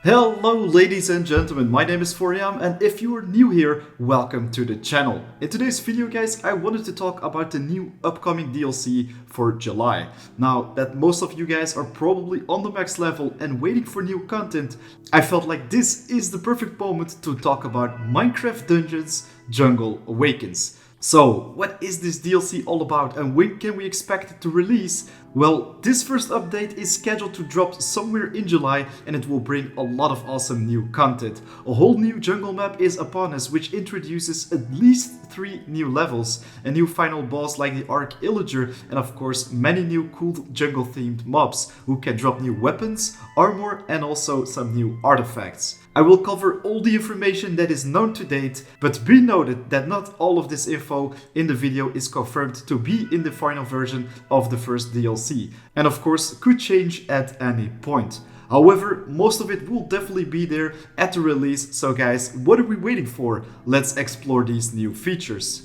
Hello ladies and gentlemen, my name is Foriam and if you are new here, welcome to the channel. In today's video guys, I wanted to talk about the new upcoming DLC for July. Now that most of you guys are probably on the max level and waiting for new content, I felt like this is the perfect moment to talk about Minecraft Dungeons Jungle Awakens. So, what is this DLC all about and when can we expect it to release? Well, this first update is scheduled to drop somewhere in July and it will bring a lot of awesome new content. A whole new jungle map is upon us which introduces at least 3 new levels, a new final boss like the Illager, and of course many new cool jungle themed mobs who can drop new weapons, armor and also some new artifacts. I will cover all the information that is known to date, but be noted that not all of this info in the video is confirmed to be in the final version of the first DLC, and of course could change at any point. However, most of it will definitely be there at the release, so guys, what are we waiting for? Let's explore these new features.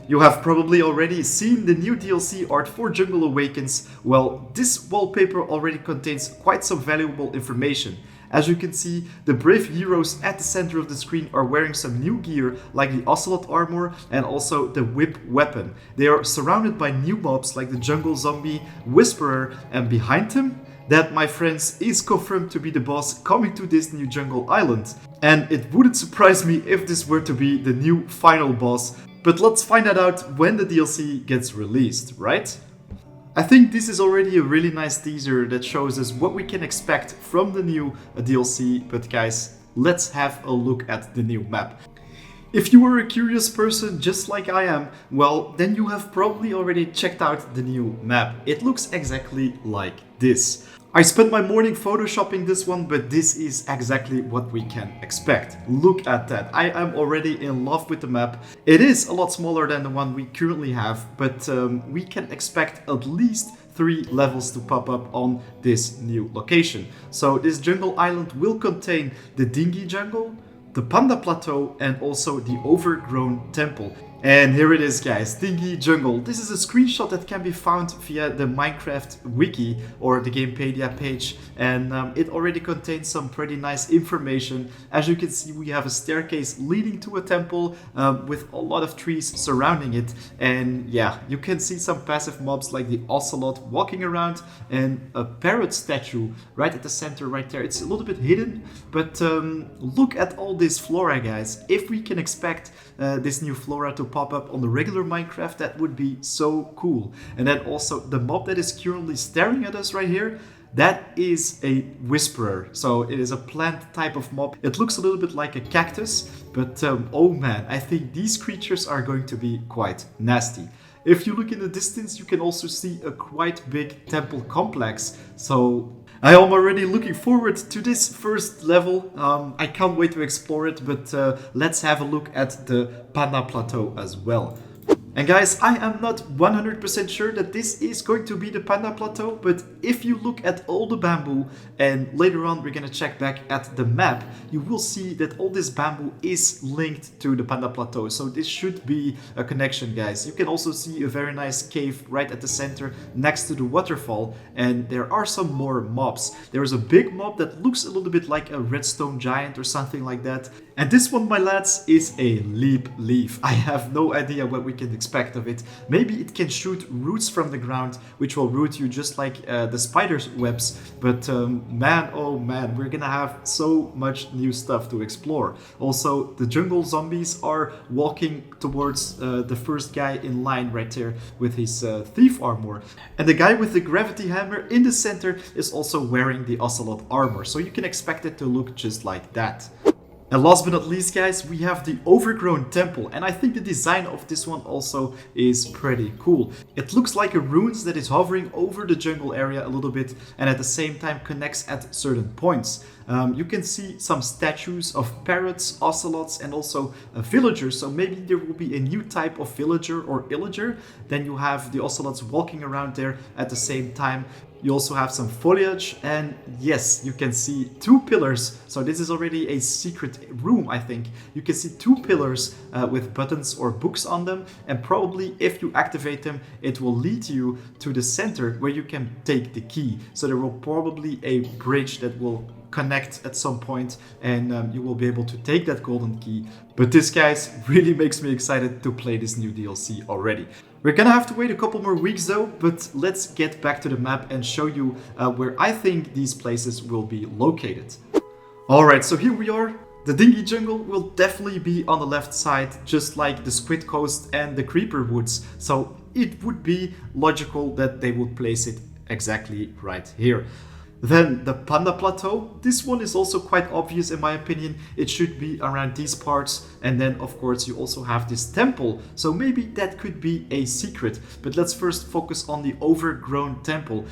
You have probably already seen the new DLC art for Jungle Awakens. Well, this wallpaper already contains quite some valuable information. As you can see, the brave heroes at the center of the screen are wearing some new gear like the Ocelot Armor and also the Whip weapon. They are surrounded by new mobs like the Jungle Zombie, Whisperer, and behind them, that, my friends, is confirmed to be the boss coming to this new jungle island. And it wouldn't surprise me if this were to be the new final boss, but let's find that out when the DLC gets released, right? I think this is already a really nice teaser that shows us what we can expect from the new DLC, but guys, let's have a look at the new map. If you are a curious person just like I am, well, then you have probably already checked out the new map. It looks exactly like this. I spent my morning photoshopping this one, but this is exactly what we can expect. Look at that. I am already in love with the map. It is a lot smaller than the one we currently have, but we can expect at least 3 levels to pop up on this new location. So this jungle island will contain the Dingy Jungle, the Panda Plateau and also the Overgrown Temple. And here it is guys, Dingy Jungle. This is a screenshot that can be found via the Minecraft wiki or the Gamepedia page, and it already contains some pretty nice information. As you can see, we have a staircase leading to a temple with a lot of trees surrounding it, and yeah, you can see some passive mobs like the Ocelot walking around and a parrot statue right at the center right there. It's a little bit hidden, but look at all this flora guys. If we can expect this new flora to pop up on the regular Minecraft, that would be so cool. And then also the mob that is currently staring at us right here, that is a Whisperer. So it is a plant type of mob. It looks a little bit like a cactus, but oh man, I think these creatures are going to be quite nasty. If you look in the distance, you can also see a quite big temple complex. So I am already looking forward to this first level. I can't wait to explore it, but let's have a look at the Panda Plateau as well. And guys, I am not 100% sure that this is going to be the Panda Plateau, but if you look at all the bamboo, and later on we're gonna check back at the map, you will see that all this bamboo is linked to the Panda Plateau. So this should be a connection, guys. You can also see a very nice cave right at the center next to the waterfall, and there are some more mobs. There is a big mob that looks a little bit like a redstone giant or something like that. And this one, my lads, is a leap leaf. I have no idea what we can expect of it. Maybe it can shoot roots from the ground, which will root you just like the spider's webs. But man, oh man, we're gonna have so much new stuff to explore. Also, the jungle zombies are walking towards the first guy in line right there with his thief armor. And the guy with the gravity hammer in the center is also wearing the Ocelot armor. So you can expect it to look just like that. And last but not least guys, we have the Overgrown Temple, and I think the design of this one also is pretty cool. It looks like a ruins that is hovering over the jungle area a little bit and at the same time connects at certain points. You can see some statues of parrots, ocelots and also villagers, so maybe there will be a new type of villager or illager. Then you have the ocelots walking around there at the same time. You also have some foliage, and yes, you can see 2 pillars. So this is already a secret room, I think. You can see 2 pillars with buttons or books on them, and probably if you activate them, it will lead you to the center where you can take the key. So there will probably a bridge that will connect at some point, and you will be able to take that golden key. But this, guys, really makes me excited to play this new DLC already. We're gonna have to wait a couple more weeks though, but let's get back to the map and show you where I think these places will be located. Alright, so here we are. The Dingy Jungle will definitely be on the left side, just like the Squid Coast and the Creeper Woods. So it would be logical that they would place it exactly right here. Then the Panda Plateau, this one is also quite obvious in my opinion. It should be around these parts. And then of course you also have this temple, so maybe that could be a secret. But let's first focus on the overgrown temple.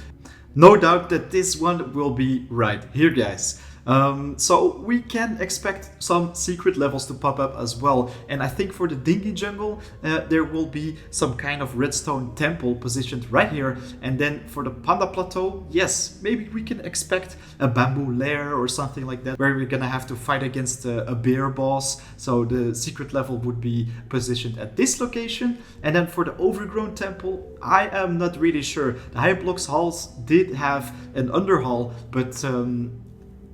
No doubt that this one will be right here, guys. So we can expect some secret levels to pop up as well, and I think for the Dingy Jungle there will be some kind of redstone temple positioned right here. And then for the Panda Plateau, yes, maybe we can expect a bamboo lair or something like that, where we're gonna have to fight against a bear boss. So the secret level would be positioned at this location. And then for the overgrown temple, I am not really sure. The Hyblocks halls did have an underhall, but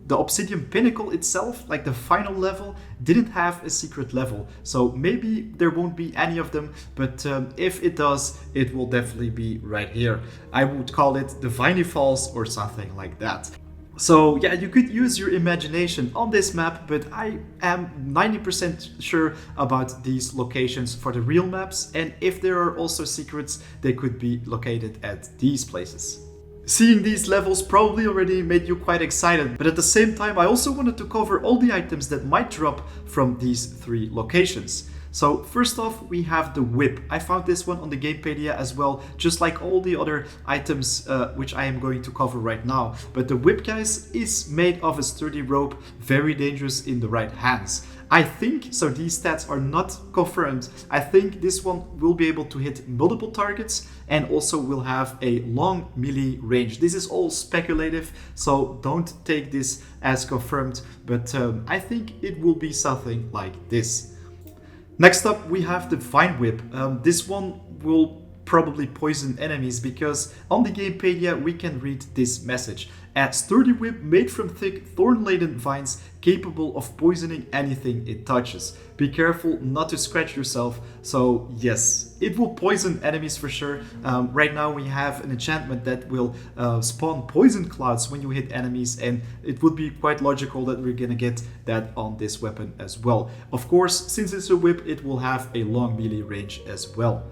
the Obsidian Pinnacle itself, like the final level, didn't have a secret level. So maybe there won't be any of them, but if it does, it will definitely be right here. I would call it the Viney Falls or something like that. So yeah, you could use your imagination on this map, but I am 90% sure about these locations for the real maps. And if there are also secrets, they could be located at these places. Seeing these levels probably already made you quite excited, but at the same time I also wanted to cover all the items that might drop from these three locations. So first off, we have the whip. I found this one on the Gamepedia as well, just like all the other items which I am going to cover right now. But the whip, guys, is made of a sturdy rope, very dangerous in the right hands. I think, so these stats are not confirmed, I think this one will be able to hit multiple targets and also will have a long melee range. This is all speculative, so don't take this as confirmed, but I think it will be something like this. Next up, we have the Vine Whip. This one will probably poison enemies, because on the Gamepedia we can read this message: a sturdy whip made from thick thorn-laden vines capable of poisoning anything it touches. Be careful not to scratch yourself. So yes, it will poison enemies for sure. Right now we have an enchantment that will spawn poison clouds when you hit enemies, and it would be quite logical that we're gonna get that on this weapon as well. Of course, since it's a whip, it will have a long melee range as well.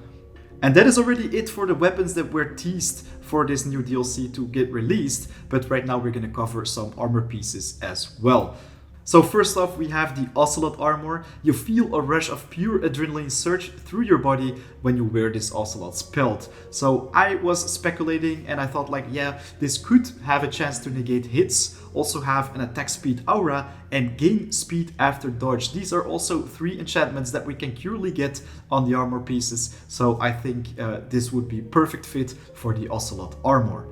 And that is already it for the weapons that were teased for this new DLC to get released, but right now we're gonna cover some armor pieces as well. So first off, we have the Ocelot Armor. You feel a rush of pure adrenaline surge through your body when you wear this Ocelot's pelt. So I was speculating and I thought like, yeah, this could have a chance to negate hits, also have an attack speed aura, and gain speed after dodge. These are also three enchantments that we can purely get on the armor pieces. So I think this would be perfect fit for the Ocelot Armor.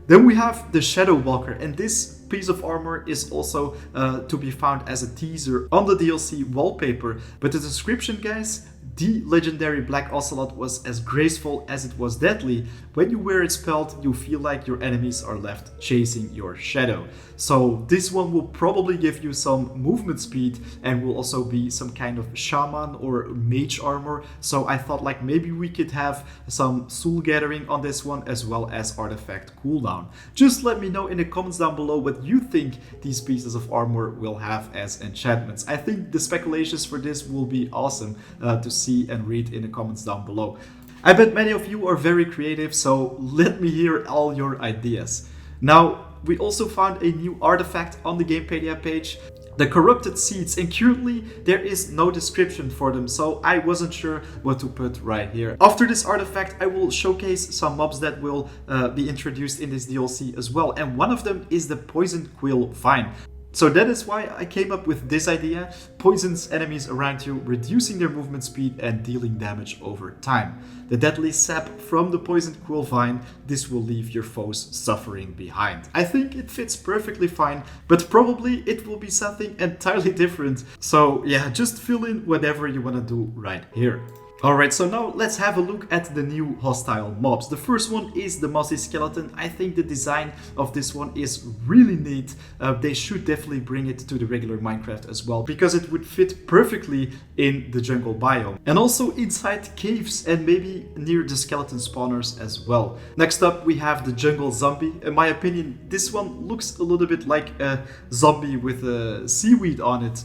Then we have the Shadow Walker, and this piece of armor is also to be found as a teaser on the DLC wallpaper. But the description, guys, the legendary Black Ocelot was as graceful as it was deadly. When you wear its pelt, you feel like your enemies are left chasing your shadow. So this one will probably give you some movement speed and will also be some kind of shaman or mage armor. So I thought like maybe we could have some soul gathering on this one as well as artifact cooldown. Just let me know in the comments down below what you think these pieces of armor will have as enchantments. I think the speculations for this will be awesome to see and read in the comments down below. I bet many of you are very creative, so let me hear all your ideas. Now, we also found a new artifact on the Gamepedia page, the Corrupted Seeds, and currently there is no description for them, so I wasn't sure what to put right here. After this artifact, I will showcase some mobs that will be introduced in this DLC as well, and one of them is the Poisoned Quill Vine. So that is why I came up with this idea: poisons enemies around you, reducing their movement speed and dealing damage over time. The deadly sap from the Poisoned Quill Vine, this will leave your foes suffering behind. I think it fits perfectly fine, but probably it will be something entirely different. So yeah, just fill in whatever you want to do right here. Alright, so now let's have a look at the new hostile mobs. The first one is the mossy skeleton. I think the design of this one is really neat. They should definitely bring it to the regular Minecraft as well, because it would fit perfectly in the jungle biome. And also inside caves and maybe near the skeleton spawners as well. Next up we have the jungle zombie. In my opinion, this one looks a little bit like a zombie with a seaweed on it.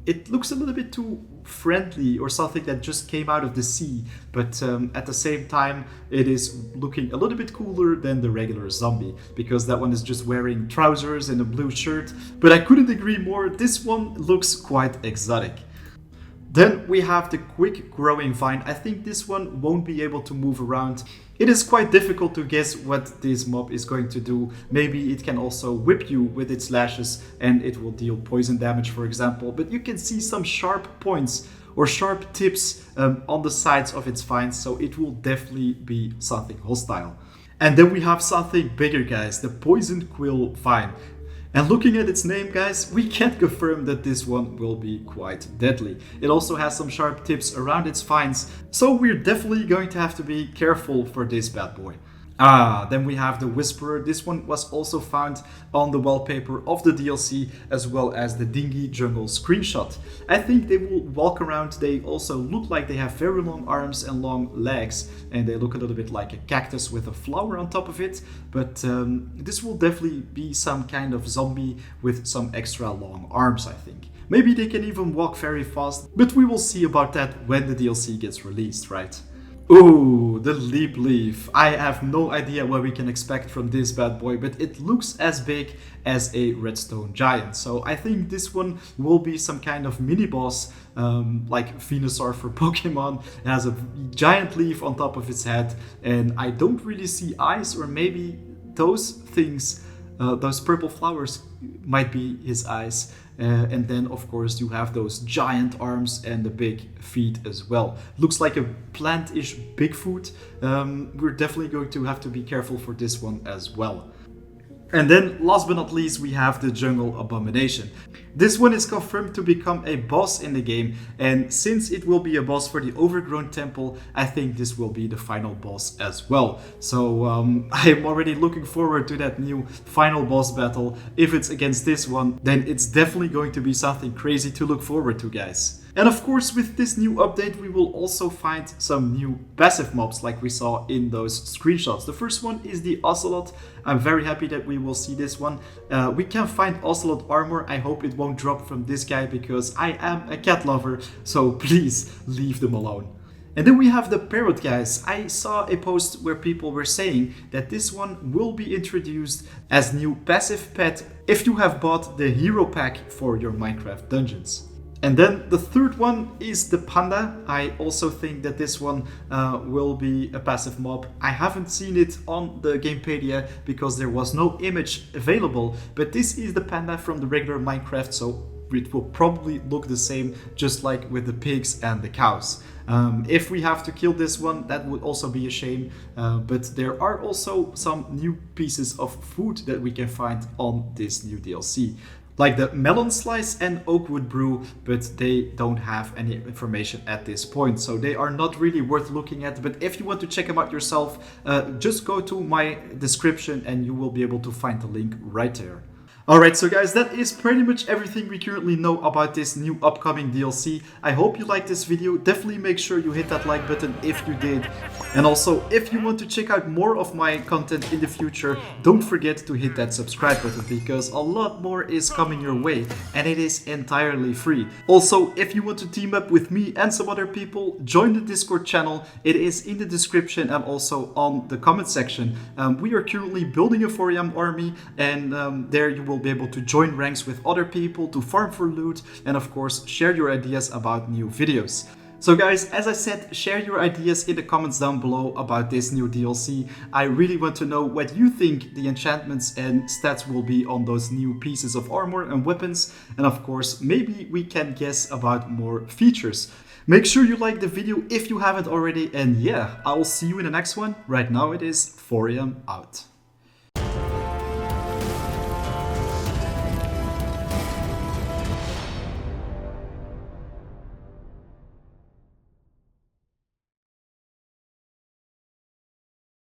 It looks a little bit too friendly, or something that just came out of the sea, but at the same time it is looking a little bit cooler than the regular zombie, because that one is just wearing trousers and a blue shirt. But I couldn't agree more, this one looks quite exotic. Then we have the quick growing vine. I think this one won't be able to move around. It is quite difficult to guess what this mob is going to do. Maybe it can also whip you with its lashes and it will deal poison damage, for example. But you can see some sharp points or sharp tips on the sides of its vines, so it will definitely be something hostile. And then we have something bigger, guys, the poison quill vine. And looking at its name, guys, we can confirm that this one will be quite deadly. It also has some sharp tips around its vines, so we're definitely going to have to be careful for this bad boy. Then we have the Whisperer. This one was also found on the wallpaper of the DLC, as well as the Dingy Jungle screenshot. I think they will walk around. They also look like they have very long arms and long legs, and they look a little bit like a cactus with a flower on top of it. But this will definitely be some kind of zombie with some extra long arms, I think. Maybe they can even walk very fast, but we will see about that when the DLC gets released, right? Ooh, the Leap Leaf. I have no idea what we can expect from this bad boy, but it looks as big as a redstone giant. So I think this one will be some kind of mini boss, like Venusaur for Pokemon. It has a giant leaf on top of its head, and I don't really see eyes, or maybe those things, those purple flowers might be his eyes. And then of course you have those giant arms and the big feet as well. Looks like a plant-ish Bigfoot. We're definitely going to have to be careful for this one as well. And then last but not least we have the Jungle Abomination. This one is confirmed to become a boss in the game, and since it will be a boss for the Overgrown Temple, I think this will be the final boss as well. So I am already looking forward to that new final boss battle. If it's against this one, then it's definitely going to be something crazy to look forward to, guys. And of course, with this new update, we will also find some new passive mobs like we saw in those screenshots. The first one is the Ocelot. I'm very happy that we will see this one. We can find Ocelot Armor. I hope it won't drop from this guy, because I am a cat lover, so please leave them alone. And then we have the parrot, guys. I saw a post where people were saying that this one will be introduced as new passive pet if you have bought the hero pack for your Minecraft dungeons. And then the third one is the panda. I also think that this one will be a passive mob. I haven't seen it on the Gamepedia because there was no image available, but this is the panda from the regular Minecraft, so it will probably look the same, just like with the pigs and the cows. If we have to kill this one, that would also be a shame, but there are also some new pieces of food that we can find on this new DLC. Like the melon slice and oakwood brew, but they don't have any information at this point, so they are not really worth looking at. But if you want to check them out yourself, just go to my description and you will be able to find the link right there. Alright, so guys, that is pretty much everything we currently know about this new upcoming DLC. I hope you liked this video. Definitely make sure you hit that like button if you did. And also, if you want to check out more of my content in the future, don't forget to hit that subscribe button, because a lot more is coming your way and it is entirely free. Also, if you want to team up with me and some other people, join the Discord channel. It is in the description and also on the comment section. We are currently building a 4am army, and there you will be able to join ranks with other people, to farm for loot, and of course share your ideas about new videos. So guys, as I said, share your ideas in the comments down below about this new DLC. I really want to know what you think the enchantments and stats will be on those new pieces of armor and weapons, and of course maybe we can guess about more features. Make sure you like the video if you haven't already, and yeah, I'll see you in the next one. Right now it is 4am out.